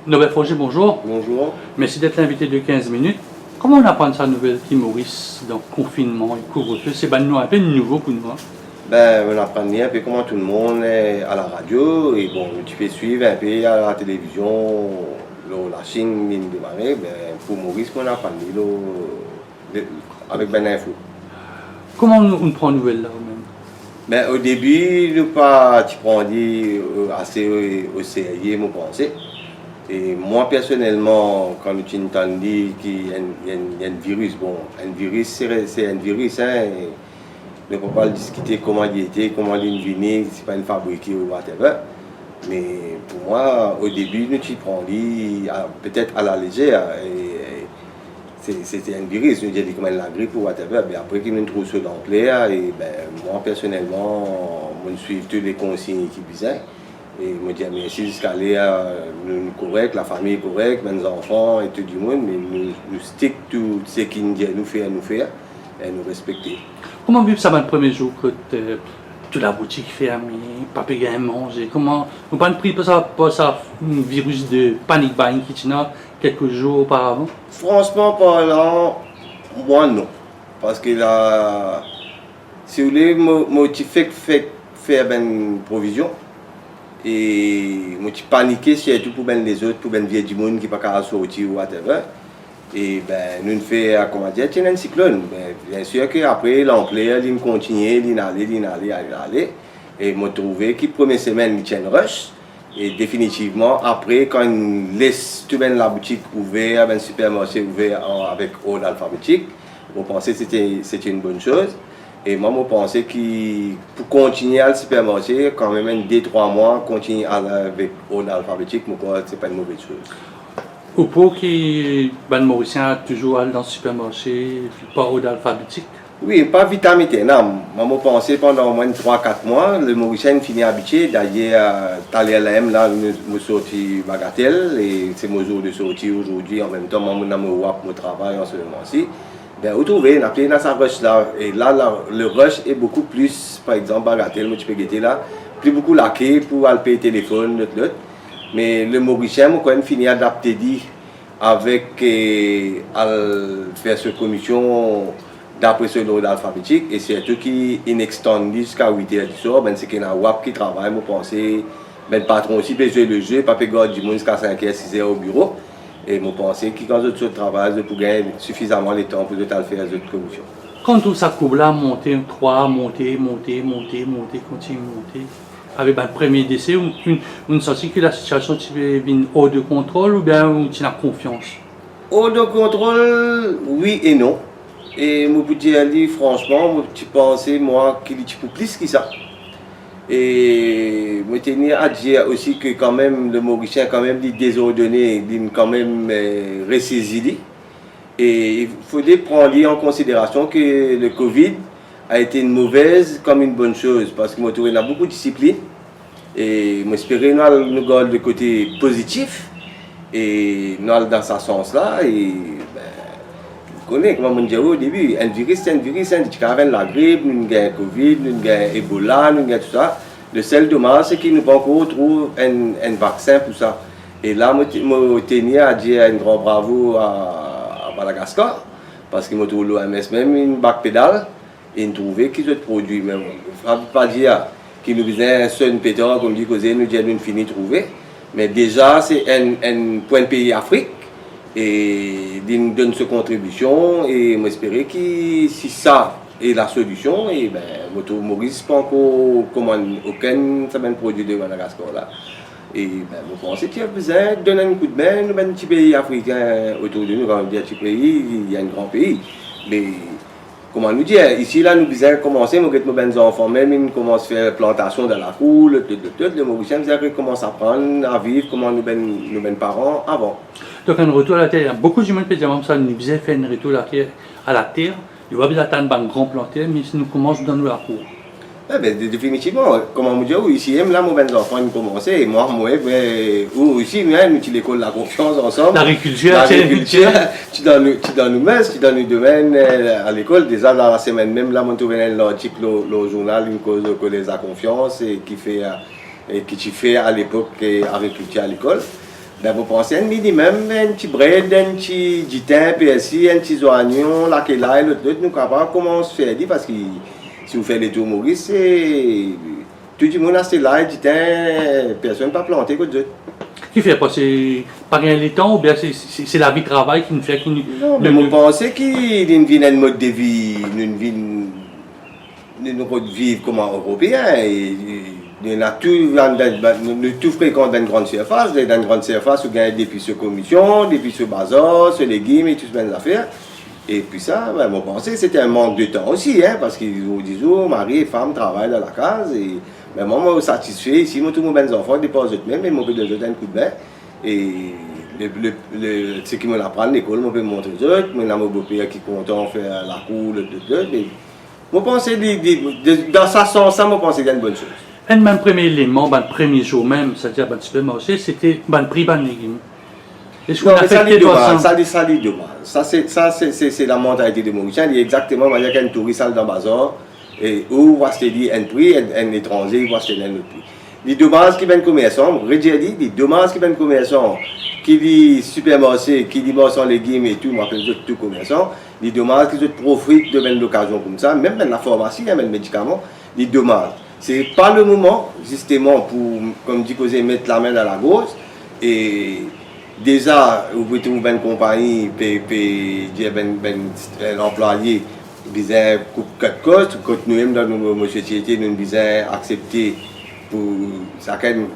Nobel Froger, bonjour. Bonjour. Merci d'être l'invité de 15 minutes. Comment on apprend ça, Nobel Maurice, dans le confinement et couvre-feu? C'est un peu nouveau pour nous. Hein? On apprend un peu comment tout le monde est à la radio et bon, tu peux suivre un peu à la télévision, la Chine, ligne de marée. Pour Maurice, on apprend avec ben info. Comment on prend nouvelle là même? Au début, nous pas tu prends assez au sérieux, mon pensée. Et moi personnellement, quand tu entends dire qu'il y a un virus, bon, un virus c'est un virus, hein, ne peut pas le discuter comment il était, comment il est venu, c'est pas une fabriqué ou whatever. Mais pour moi, au début, nous tu prends peut-être à la légère. C'était un virus, nous disons comme la grippe ou whatever. Mais après qu'il nous trouve sur l'ampleur, et moi personnellement, je suis tous les consignes qui visaient. Et je me dis, merci jusqu'à là, nous correct, la famille est correcte, mes enfants et tout le monde, mais nous stick tout ce qu'ils nous disent nous faire et nous respecter. Comment vivre ça le premier jour que toute la boutique fermée, pas payer manger? Comment vous pas pris pour ça un virus de panic buying qui tient quelques jours auparavant? Franchement parlant, moi non. Parce que là, si vous voulez, moi tu fais faire une provision. Et moi, je paniqué surtout pour les autres, pour les vieux du monde qui ne peuvent pas sortir ou whatever. Et nous faisons, comment dire, un cyclone. Bien sûr qu'après, l'ampleur, il continue, il allait. Et je me trouvais que la première semaine, il tient rush. Et définitivement, après, quand on laisse toute la boutique ouverte, un supermarché ouvert avec ordre alphabétique, je pensais que c'était une bonne chose. Et moi, je pensais que pour continuer à le supermarché, quand même 2-3 mois, continuer avec ordre alphabétique, ce n'est pas une mauvaise chose. Ou pour que les Mauriciens toujours allent dans le supermarché, pas ordre alphabétique? Oui, pas vitamine non. Moi, je pensais pendant au moins 3-4 mois, le Mauricien finit habitué. D'ailleurs, TALM, là, je suis sorti bagatelle, et c'est mon jour de sortie aujourd'hui. En même temps, je suis travail en ce moment-ci. Vous trouvez, on a plein dans sa rush là, et là, le rush est beaucoup plus, par exemple, bagatelle, tu peux guetter là, plus beaucoup laqué pour aller payer téléphone, l'autre. Mais le Mauricien, moi, quand même, fini adapté avec faire cette commission d'après ce ordre alphabétique, et c'est tout qui est extendu jusqu'à 8h du soir, c'est qu'il y a un WAP qui travaille, moi, penser, le patron aussi, besoin de jeu, pas pégar du monde jusqu'à 5h, 6h au bureau. Et je pense que quand je travaille, je peux gagner suffisamment de temps pour faire les autres commissions. Quand tout ça couvre là, monter 3, monter, continue monter. Avec le premier décès, on sent que la situation est hors de contrôle ou bien tu as confiance? Hors de contrôle, oui et non. Et je peux dire, franchement, je pense qu'il y a plus que ça. Et je tenais à dire aussi que quand même le Mauricien quand même désordonné, il quand même ressaisi. Et il faudrait prendre en considération que le Covid a été une mauvaise comme une bonne chose parce que moi trouvé beaucoup de discipline et j'espérais nous garder le côté positif et nous dans ce sens là et vous connaissez comment on dit au début, un virus c'est un virus, tu as la grippe, nous avons Covid, nous avons Ebola, nous avons tout ça. Le seul dommage, c'est qu'il nous pas encore trouvé un vaccin pour ça. Et là, je tenais à dire un grand bravo à Madagascar, parce qu'il m'a trouvé l'OMS même une bac pédale, et il trouvait qu'ils ont produit. Mais il ne faut pas dire qu'il nous faisait un seul pétard, comme dit que nous avons fini de trouver. Mais déjà, c'est un point de pays Afrique. Et il nous donne sa contribution et j'espère que si ça est la solution, et Maurice pas encore commande aucun produit de Madagascar là. Et je pense qu'il y a besoin de donner un coup de main à un petit pays africain autour de nous, quand on dit un petit pays, il y a un grand pays. Mais comment nous dire, ici là nous besoin commencer, nos enfants même ils commencent à faire plantation dans la cour, le Mauricien commence à apprendre à vivre comme nos parents avant. Donc un retour à la terre, il y a beaucoup de gens qui disent ça, nous faisons faire un retour à la terre, il va bien attendre un grand planter, mais si nous commençons dans la cour. Définitivement, comme on me dit, ici, là, mes enfants ont commencé, et moi, ou ici, nous avons l'école de la confiance ensemble. L'agriculture, tu donnes tu donnes le domaine à l'école, déjà dans la semaine même, là, on trouve un article, le journal, une cause de collège à confiance, et qui tu fais à l'époque agriculture à l'école. Ben, vous pensez un minimum, un petit bread, un petit gitin, PSI, un petit oignon, là, qui est là, et l'autre, nous savons comment on se fait, parce que si vous faites les tours Maurice, c'est. Tout le monde a c'est là, gitin, personne ne peut planter que d'autres. Qui fait pas? C'est pas rien les temps ou bien c'est la vie de travail qui nous fait qu'il Non, mais vous pensez qu'il y a un mode de vie, une vie, une vivre comme un Européen. Il y a tout fréquent dans une grande surface. Dans une grande surface, vous gagnez depuis ce commission, depuis ce bazar, ce légumes et tout ce genre d'affaires. Et puis ça, ben, vous pensez que c'était un manque de temps aussi, hein, parce qu'ils disent, oh, mari et femme travaillent dans la case. Et ben, moi, je suis satisfait. Ici, moi, tous mes enfants déposent eux-mêmes, mais je peux leur donner un coup de bain. Et ce qui me l'apprend à l'école, je peux montrer aux autres. Moi, mon beau-père qui est content de faire la cour, je pense que dans ce sens-là, je pense que c'est une bonne chose. Un même premier élément, le premier jour même, c'est-à-dire le supermarché, c'était le prix des légumes. Est-ce qu'on a affecté toi ça? Ça, c'est la mentalité de Mauricien. Il y a exactement manière qu'un touriste dans le bazar, et où va se dire un prix, un étranger va se dire un autre prix. Les dommages qui viennent commerçants, dit, les dommages qui viennent commerçants, qui dit supermarché, qui dit marchand légumes et tout, moi je fais tout commerçant, les dommages qui profitent de l'occasion comme ça, même dans la pharmacie, même les médicaments, les dommages. C'est pas le moment, justement, pour, comme dit, que mettre la main dans la gauche. Et déjà, vous pouvez trouver une compagnie, l'employé, besoin quatre costes, quand nous-mêmes dans nos sociétés, nous besoin accepter pour chacun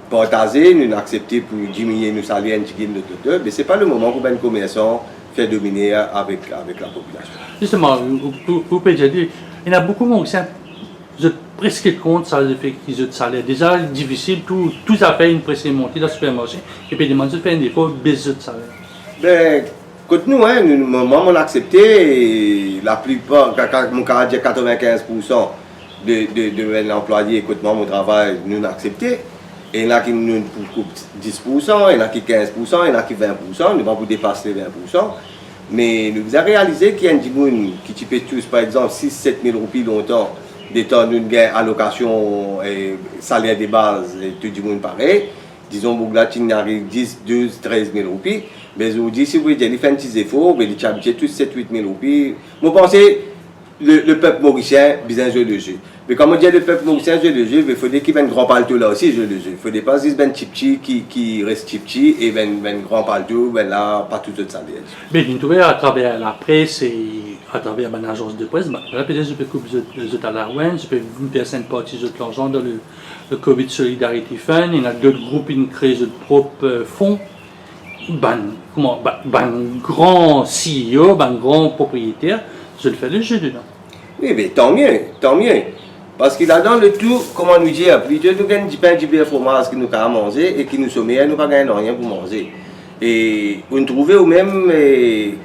partager, nous accepter pour diminuer nos salaires, mais ce n'est pas le moment pour un commerçant faire dominer avec la population. Justement, vous pouvez dire, il y en a beaucoup de Mauriciens. Vous êtes presque contre ça, le fait qu'ils ont de salaire. Déjà, difficile, tout à fait une pression montée dans le supermarché. Et puis, demandez de faire des fois, baisse de salaire. Ben, quand nous, hein, on a accepté, la plupart, mon cas dit 95% de l'employé, quand moi, mon travail, nous avons accepté. Et il y en a qui nous coupent 10%, il y en a qui 15%, il y en a qui 20%, nous ne vont pas dépasser les 20%. Mais nous avons réalisé qu'il y a des gens qui paient tous, par exemple, 6-7 000 roupies longtemps. Des temps d'une allocation et salaire de base et tout le monde pareil. Disons que il arrive 10, 12, 13 000 roupies. Mais je vous dis, si vous voulez faire un petit effort, vous avez habitué tous 7, 8 000 roupies. Moi, je pense que le peuple mauricien a besoin de jouer le jeu. Mais comme on dit, le peuple mauricien joue le jeu, il faut qu'il y ait un grand palto là aussi jouer le jeu. Il ne faut pas juste un petit qui reste petit et un grand palto, là, pas tout ça. Mais vous trouvez à travers la presse et à travers l'agence de presse, là, peut-être je peux couper à la Rouen, je peux une personne partie de l'argent dans le Covid Solidarity Fund, il y a d'autres groupes qui créent leur propre fonds. Grand CEO, grand propriétaire, je le fais le jeu dedans. Oui, mais tant mieux. Parce qu'il a dans le tout, comment nous dire, plutôt nous gagnons du pain, du beurre, fromage que nous avons mangé et qui nous sommet, nous pas gagnons rien pour manger. Et on trouve ou même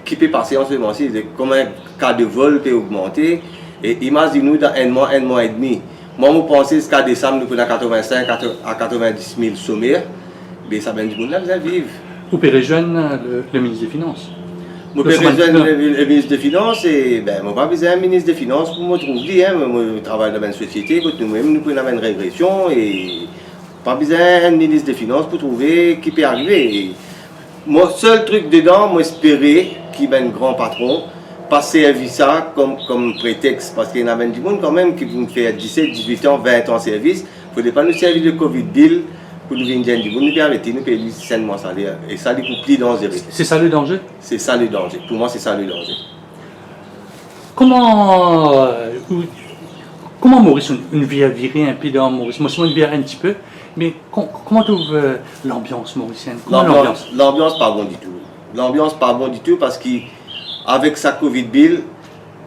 qui peut passer en ce moment-ci, comme un cas de vol peut augmenter. Et imaginez-nous dans un mois et demi. Moi, je pense que ce cas décembre, nous avons 85 à 90 000 sommaires. Mais ça vient du monde là, vous allez vivre. Vous pouvez rejoindre le ministre des Finances. Je peux rejoindre le ministre des Finances et je n'ai pas besoin d'un ministre des Finances pour me trouver. Je travaille dans une société, nous-mêmes, nous pouvons avoir une régression et pas besoin d'un ministre des Finances pour trouver qui peut arriver. Et mon seul truc dedans, moi espérer qu'il y ait un grand patron, pas servir ça comme prétexte, parce qu'il y en a du monde quand même qui vont faire 17, 18 ans, 20 ans de service. Il ne faut pas nous servir de Covid deal pour nous venir du monde, nous permettre nous payer sainement salaire. Et ça, c'est plus dangereux. C'est ça le danger? C'est ça le danger. Pour moi, c'est ça le danger. Comment Maurice, une vie à virer un peu dans Maurice? Moi, je virer un petit peu, mais comment tu trouves l'ambiance mauricienne? L'ambiance pas bon du tout. L'ambiance pas bon du tout parce qu'avec sa Covid bill,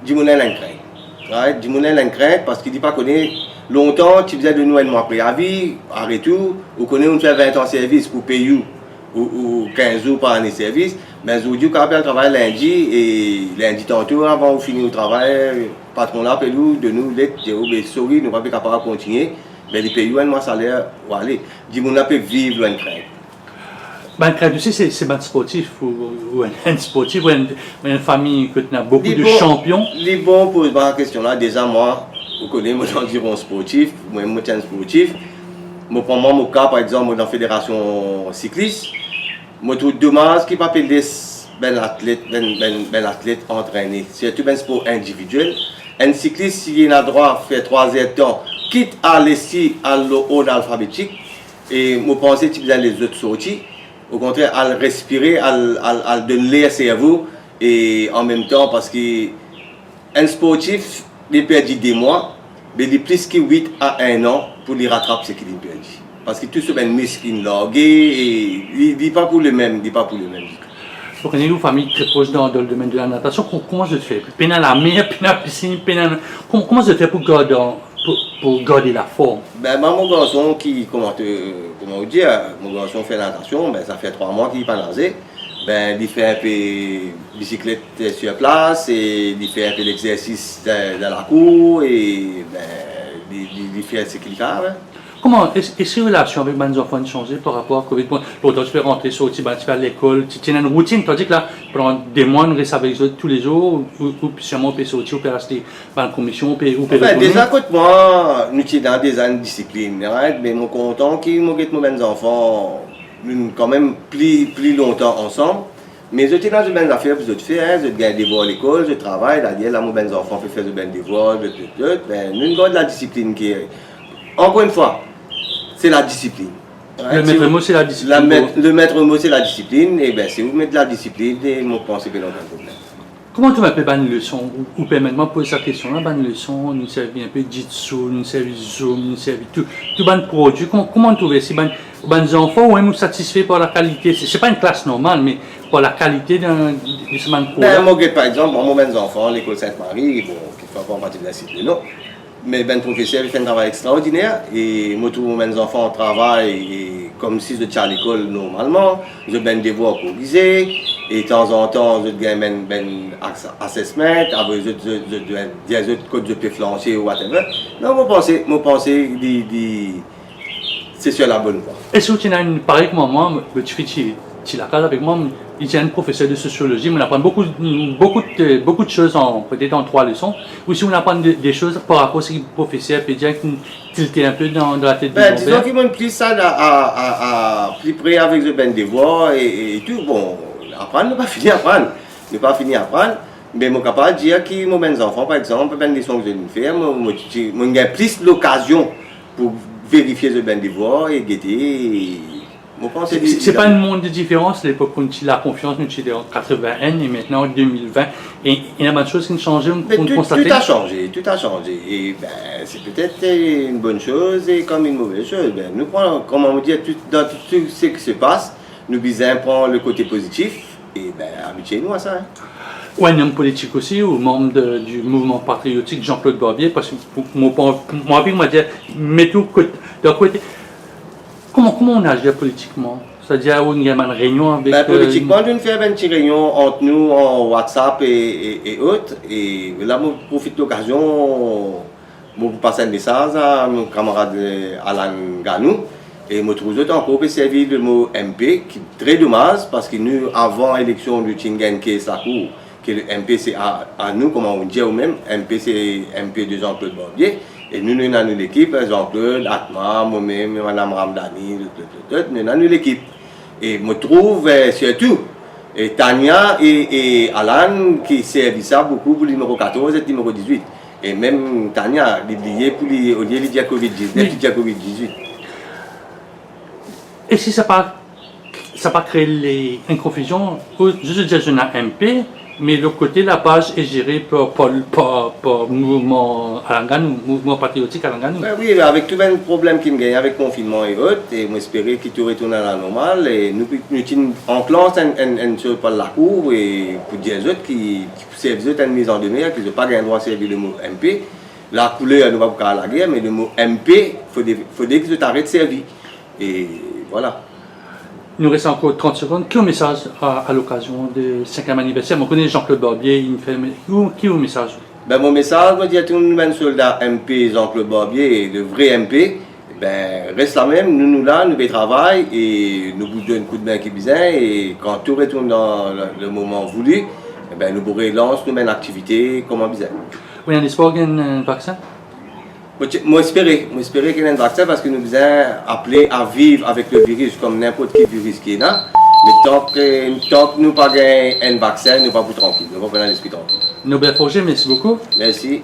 du monde l'incraint. Du monde l'incraint parce qu'il dit pas qu'on est longtemps, tu faisais de nous un mois préavis, arrête tout, ou qu'on on fait 20 ans de service pour payer ou 15 jours par année de service, mais aujourd'hui, quand on travaille lundi, et lundi tantôt, avant de finir le travail, le patron là, paye de nous, mais sorry, nous ne sommes pas capables de continuer, mais les pays, un mois salaire, ou aller, du monde peut vivre une crainte. Ben, crainte aussi, c'est un sportif, ou un sportif, ou une famille qui a beaucoup de champions. Les bons posent la question là, déjà moi, vous connaissez, moi j'en dirais sportif, moi je suis un sportif. Moi, pour moi, mon cas, par exemple, dans la fédération cycliste, Moi, tout dommage qui pas payer ben athlète entraîné. Surtout ben sport individuel. Un cycliste, s'il a droit à faire 3 heures de temps, quitte à laisser à l'eau alphabétique, et moi penser que les autres sorties, au contraire, à respirer, à donner l'air cerveau, et en même temps, parce qu'un sportif, il perd des mois, mais il plus que 8 à 1 an pour les rattraper ce qu'il a perdu. Parce que tout ce muscle qui est largué, et il n'est pas pour le même. Donc, on est une famille très proche dans le domaine de la natation. Comment je fais? Peine à la mer, peine à la piscine, comment je fais pour garder la forme? Ben, mon garçon comment dire, mon garçon fait la natation, ben, ça fait 3 mois qu'il n'est pas nager. Ben, il fait un peu de bicyclette sur place, et il fait un peu l'exercice dans la cour, et ben, il fait ce qu'il fait. Hein. Comment est-ce que les relations avec les enfants ont changé par rapport à Covid? L'autre, tu peux rentrer, sortir, tu vas à l'école, tu as une routine, tandis que là, pendant des mois, on reste avec eux tous les jours, ou seulement on peut sortir, on peut rester dans la commission, on peut retourner. Déjà, écoute-moi, nous sommes dans des années de discipline, right? Mais je suis content que mes enfants quand même plus longtemps ensemble. Mais je suis dans une affaire que je fais, je gagne des devoirs à l'école, je travaille, là, mes enfants peuvent faire des devoirs, nous avons la discipline qui est. Encore une fois, c'est la discipline. Le maître mot, c'est la discipline. Le maître mot, c'est la discipline. Et bien, si vous mettez la discipline, je pense que c'est pas un problème. Comment tu m'appelles une leçon? Ou permets-moi de poser cette question-là, une leçon, nous servir un peu de Jitsu, nous servir Zoom, nous servir tout ban produit. Comment tu trouves si les enfants ou même satisfaits par la qualité? Ce n'est pas une classe normale, mais par la qualité de ce ban produit. Moi, par exemple, mes enfants, l'école Sainte-Marie, bon, qui ne font pas partie de la cité, non. Mais ben professeur il fait un travail extraordinaire et moi tous mes enfants travaillent comme si je étais à l'école normalement, je ben devoir corriger et de temps en temps je gagne ben assessment, avec des autres codes de peux flancher ou whatever. Non, moi penser c'est sur la bonne voie. Est-ce que tu as une pareille comme moi, tu fais la case avec moi, il y a un professeur de sociologie, on apprend beaucoup de choses peut-être en 3 leçons, ou si on apprend des choses par rapport à ce que le professeur peut dire qu'il était un peu dans la tête du disons qu'ils m'ont pris ça à plus près avec le ben devoir et tout. Bon, apprendre, ne pas finir apprendre, mais je suis capable de dire que mes enfants, par exemple, ben des leçons que je vais faire, j'ai plus l'occasion pour vérifier le ben devoir et guetter. C'est pas un monde de différence, l'époque où la confiance, nous étions en 81 et maintenant en 2020. Et il y a des choses qui ont changé, tout a changé. Et ben, c'est peut-être une bonne chose et comme une mauvaise chose. Ben, nous prenons, comme on dit, dans tout ce qui se passe, nous prendre le côté positif et ben, habituez-nous à ça. Hein. Ou un homme politique aussi, ou membre du mouvement patriotique Jean-Claude Barbier, parce que moi, m'a dit, mets tout de côté. Comment on agit politiquement? C'est-à-dire, on y a une réunion avec... Politiquement, on fait une petite réunion entre nous en WhatsApp et autres. Et là, je profite de l'occasion pour passer un message à mon camarade Alain Ganou. Et je trouve encore pour servir le mot MP, qui est très dommage, parce que nous, avant l'élection du Tingen, qui est sa cour, que le MP c'est à nous, comme on dit ou même, MP c'est MP de Jean-Claude Barbier. Et nous avons l'équipe, Jean-Claude, Atma, moi-même, Mme Ramdani, nous avons l'équipe. Et je trouve surtout et Tania et Alan qui servent ça beaucoup pour le numéro 14 et le numéro 18. Et même Tania, il est lié pour au lieu de Covid-18. Et si ça n'a pas créé une confusion, je dis que un MP, mais de l'autre côté, la page est gérée par le mouvement Alanganou, mouvement patriotique Alanganou. Oui, avec tous les problèmes qu'il y a avec le confinement et autres, et j'espère qu'il tout retourne à la normale. Et nous sommes en classe une chose par la cour et pour dire aux autres qui servent une mise en demeure, qu'ils n'ont pas le droit de servir le mot MP. La couleur, nous ne va pas la guerre, mais le mot MP, il faudrait qu'ils arrêtent de servir. Et voilà. Il nous reste encore 30 secondes. Quel message à l'occasion du 5e anniversaire? On connaît Jean-Claude Barbier, il fait... Qui est le message? Mon message, je dis à tout le monde, soldat MP Jean-Claude Barbier, le vrai MP, reste là même, nous là, nous travaillons et nous vous donnons un coup de main qui est bizarre. Et quand tout retourne dans le moment voulu, nous pourrons lancer une activité comme bizarre. Vous avez un espoir qu'il y ait un vaccin? Moi, j'espère qu'il y ait un vaccin parce que nous sommes appelés à vivre avec le virus comme n'importe quel virus qui est là. Mais tant que nous pas un vaccin, nous pas pour tranquille. Nous pas dans l'esprit tranquille. Nobel Forger, merci beaucoup. Merci.